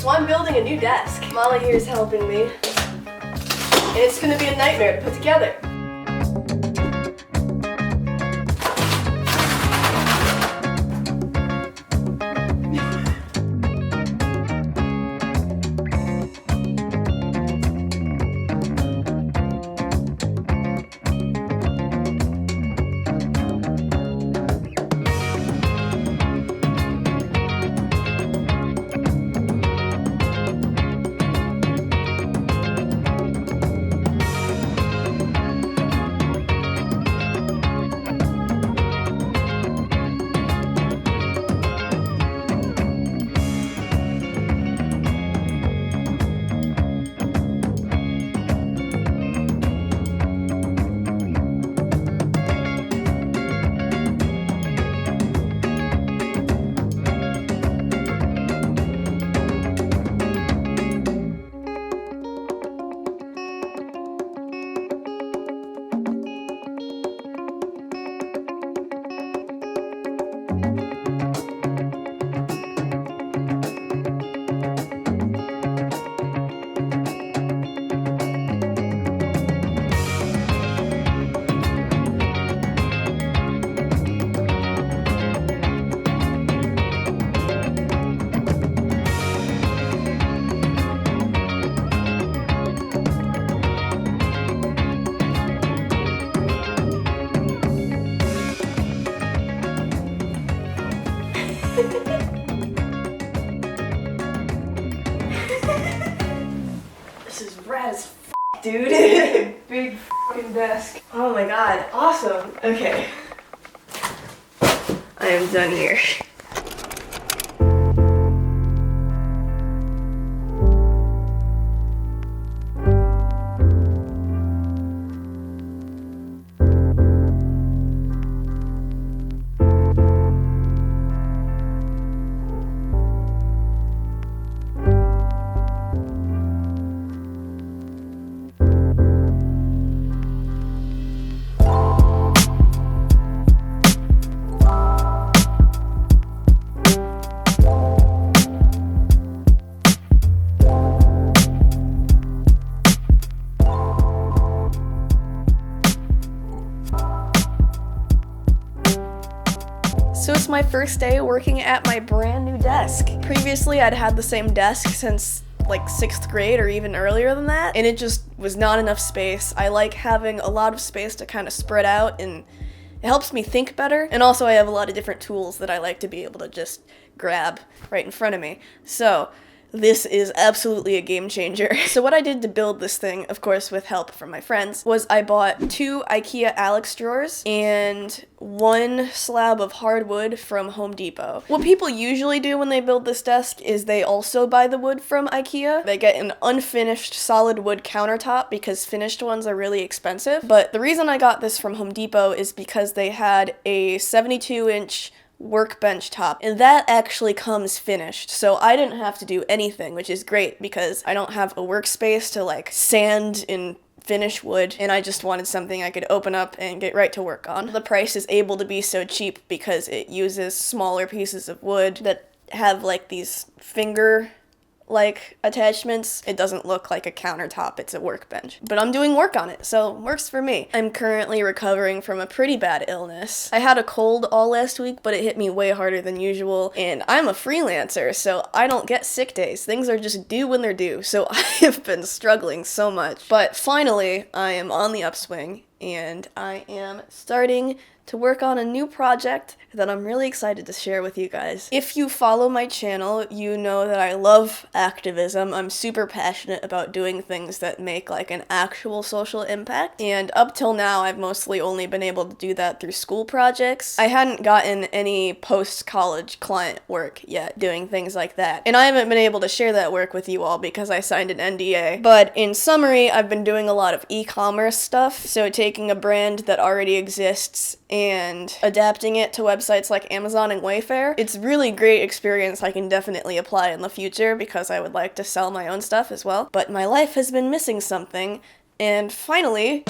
So I'm building a new desk. Molly here is helping me. And it's gonna be a nightmare to put together. This is rad as f***, dude. Big f***ing desk. Oh my god, awesome. Okay. I am done here. So it's my first day working at my brand new desk. Previously, I'd had the same desk since like 6th grade or even earlier than that, and it just was not enough space. I like having a lot of space to kind of spread out, and it helps me think better. And also I have a lot of different tools that I like to be able to just grab right in front of me. So this is absolutely a game changer. So what I did to build this thing, of course with help from my friends, was I bought 2 IKEA Alex drawers and 1 slab of hardwood from Home Depot. What people usually do when they build this desk is they also buy the wood from IKEA. They get an unfinished solid wood countertop because finished ones are really expensive. But the reason I got this from Home Depot is because they had a 72-inch workbench top, and that actually comes finished, so I didn't have to do anything, which is great because I don't have a workspace to like sand and finish wood, and I just wanted something I could open up and get right to work on. The price is able to be so cheap because it uses smaller pieces of wood that have like these finger like attachments. It doesn't look like a countertop, it's a workbench. But I'm doing work on it, so it works for me. I'm currently recovering from a pretty bad illness. I had a cold all last week, but it hit me way harder than usual, and I'm a freelancer, so I don't get sick days. Things are just due when they're due, so I have been struggling so much. But finally, I am on the upswing, and I am starting to work on a new project that I'm really excited to share with you guys. If you follow my channel, you know that I love activism. I'm super passionate about doing things that make like an actual social impact, and up till now I've mostly only been able to do that through school projects. I hadn't gotten any post-college client work yet doing things like that, and I haven't been able to share that work with you all because I signed an NDA. But in summary, I've been doing a lot of e-commerce stuff, so taking a brand that already exists and adapting it to websites like Amazon and Wayfair. It's really great experience I can definitely apply in the future because I would like to sell my own stuff as well. But my life has been missing something, and finally,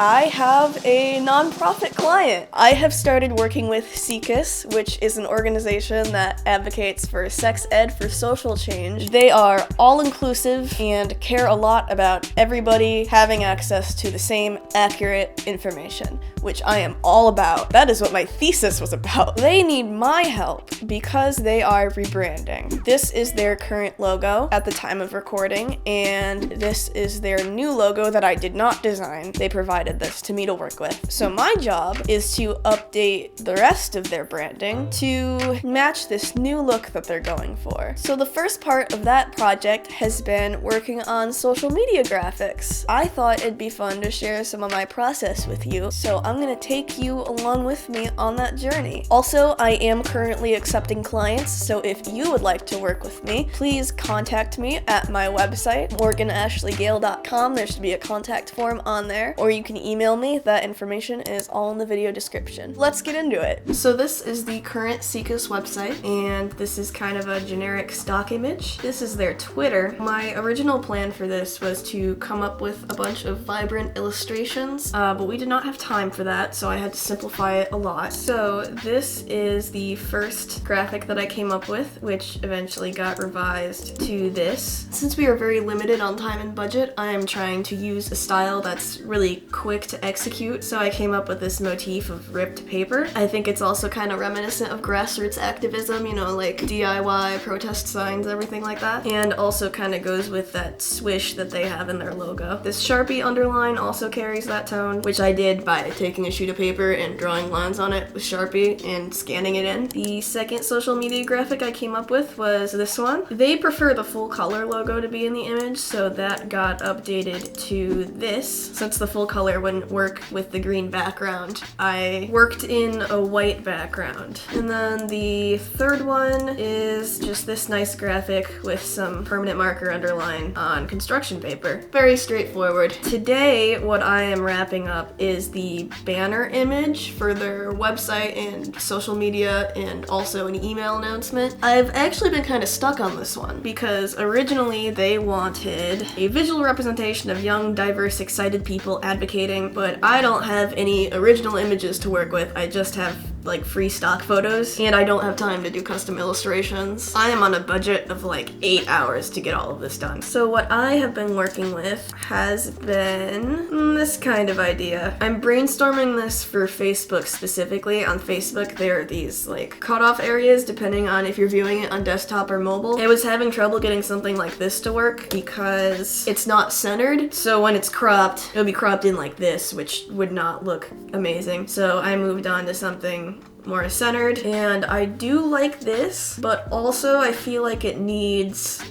I have a nonprofit client. I have started working with SECUS, which is an organization that advocates for sex ed for social change. They are all-inclusive and care a lot about everybody having access to the same accurate information, which I am all about. That is what my thesis was about. They need my help because they are rebranding. This is their current logo at the time of recording, and this is their new logo that I did not design. They provided this to me to work with. So my job is to update the rest of their branding to match this new look that they're going for. So the first part of that project has been working on social media graphics. I thought it'd be fun to share some of my process with you, so I'm gonna take you along with me on that journey. Also, I am currently accepting clients, so if you would like to work with me, please contact me at my website, morganashleygale.com. There should be a contact form on there, or you can email me. That information is all in the video description. Let's get into it. So this is the current SECUS website, and this is kind of a generic stock image. This is their Twitter. My original plan for this was to come up with a bunch of vibrant illustrations, but we did not have time for that, so I had to simplify it a lot. So this is the first graphic that I came up with, which eventually got revised to this. Since we are very limited on time and budget, I am trying to use a style that's really quick to execute, so I came up with this motif of ripped paper. I think it's also kind of reminiscent of grassroots activism, you know, like DIY, protest signs, everything like that, and also kind of goes with that swish that they have in their logo. This Sharpie underline also carries that tone, which I did by taking a sheet of paper and drawing lines on it with Sharpie and scanning it in. The second social media graphic I came up with was this one. They prefer the full color logo to be in the image, so that got updated to this. Since the full color wouldn't work with the green background, I worked in a white background. And then the third one is just this nice graphic with some permanent marker underline on construction paper. Very straightforward. Today, what I am wrapping up is the banner image for their website and social media, and also an email announcement. I've actually been kind of stuck on this one because originally they wanted a visual representation of young, diverse, excited people advocating, but I don't have any original images to work with. I just have like free stock photos, and I don't have time to do custom illustrations. I am on a budget of like 8 hours to get all of this done. So what I have been working with has been this kind of idea. I'm brainstorming this for Facebook specifically. On Facebook, there are these like cutoff areas depending on if you're viewing it on desktop or mobile. I was having trouble getting something like this to work because it's not centered. So when it's cropped, it'll be cropped in like this, which would not look amazing. So I moved on to something more centered, and I do like this, but also I feel like it needs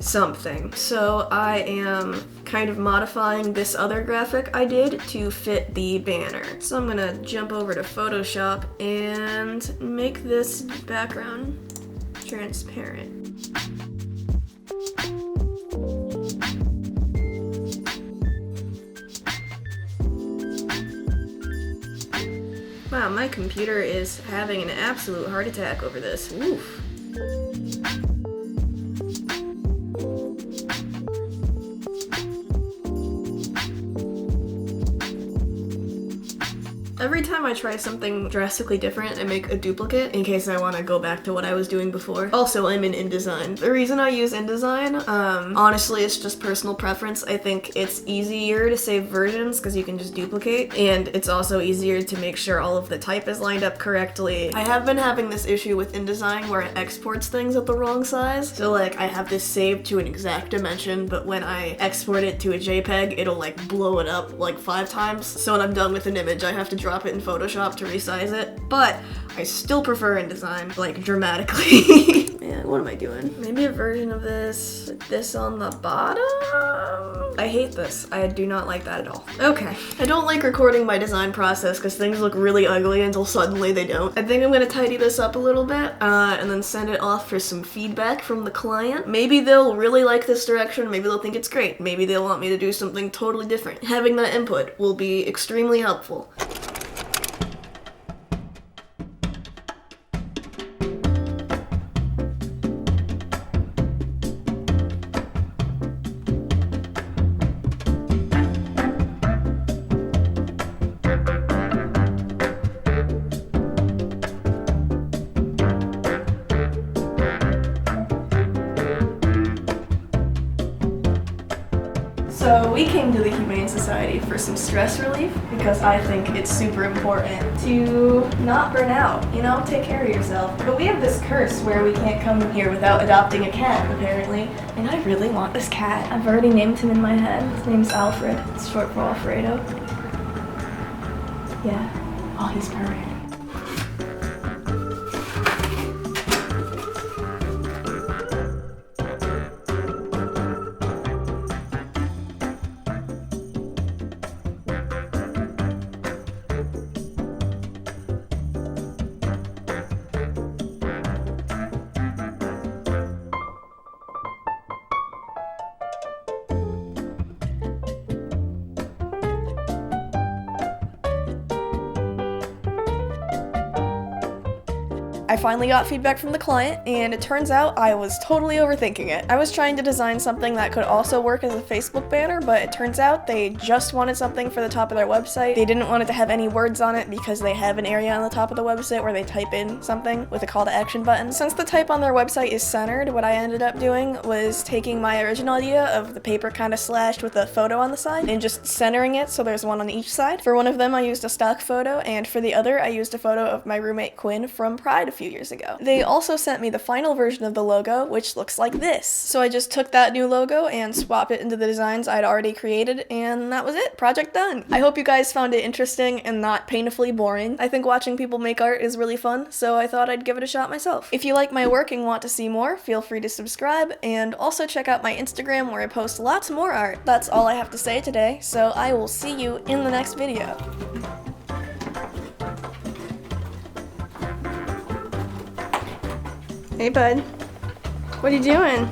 something. So I am kind of modifying this other graphic I did to fit the banner. So I'm gonna jump over to Photoshop and make this background transparent. Wow, my computer is having an absolute heart attack over this. Oof. Every time I try something drastically different, I make a duplicate in case I want to go back to what I was doing before. Also, I'm in InDesign. The reason I use InDesign, honestly, it's just personal preference. I think it's easier to save versions because you can just duplicate, and it's also easier to make sure all of the type is lined up correctly. I have been having this issue with InDesign where it exports things at the wrong size. So like, I have this saved to an exact dimension, but when I export it to a JPEG, it'll like blow it up like 5 times. So when I'm done with an image, I have to drop it in Photoshop to resize it, but I still prefer InDesign, like, dramatically. Man, what am I doing? Maybe a version of this with this on the bottom? I hate this. I do not like that at all. Okay. I don't like recording my design process because things look really ugly until suddenly they don't. I think I'm gonna tidy this up a little bit, and then send it off for some feedback from the client. Maybe they'll really like this direction, maybe they'll think it's great, maybe they'll want me to do something totally different. Having that input will be extremely helpful. So we came to the Humane Society for some stress relief because I think it's super important to not burn out, you know, take care of yourself. But we have this curse where we can't come in here without adopting a cat, apparently. And I really want this cat. I've already named him in my head. His name's Alfred. It's short for Alfredo. Yeah. Oh, he's perfect. I finally got feedback from the client, and it turns out I was totally overthinking it. I was trying to design something that could also work as a Facebook banner, but it turns out they just wanted something for the top of their website. They didn't want it to have any words on it because they have an area on the top of the website where they type in something with a call to action button. Since the type on their website is centered, what I ended up doing was taking my original idea of the paper kind of slashed with a photo on the side and just centering it so there's one on each side. For one of them, I used a stock photo, and for the other, I used a photo of my roommate Quinn from Pride a few years ago. They also sent me the final version of the logo, which looks like this. So I just took that new logo and swapped it into the designs I'd already created, and that was it. Project done. I hope you guys found it interesting and not painfully boring. I think watching people make art is really fun, so I thought I'd give it a shot myself. If you like my work and want to see more, feel free to subscribe, and also check out my Instagram where I post lots more art. That's all I have to say today, so I will see you in the next video. Hey, bud. What are you doing?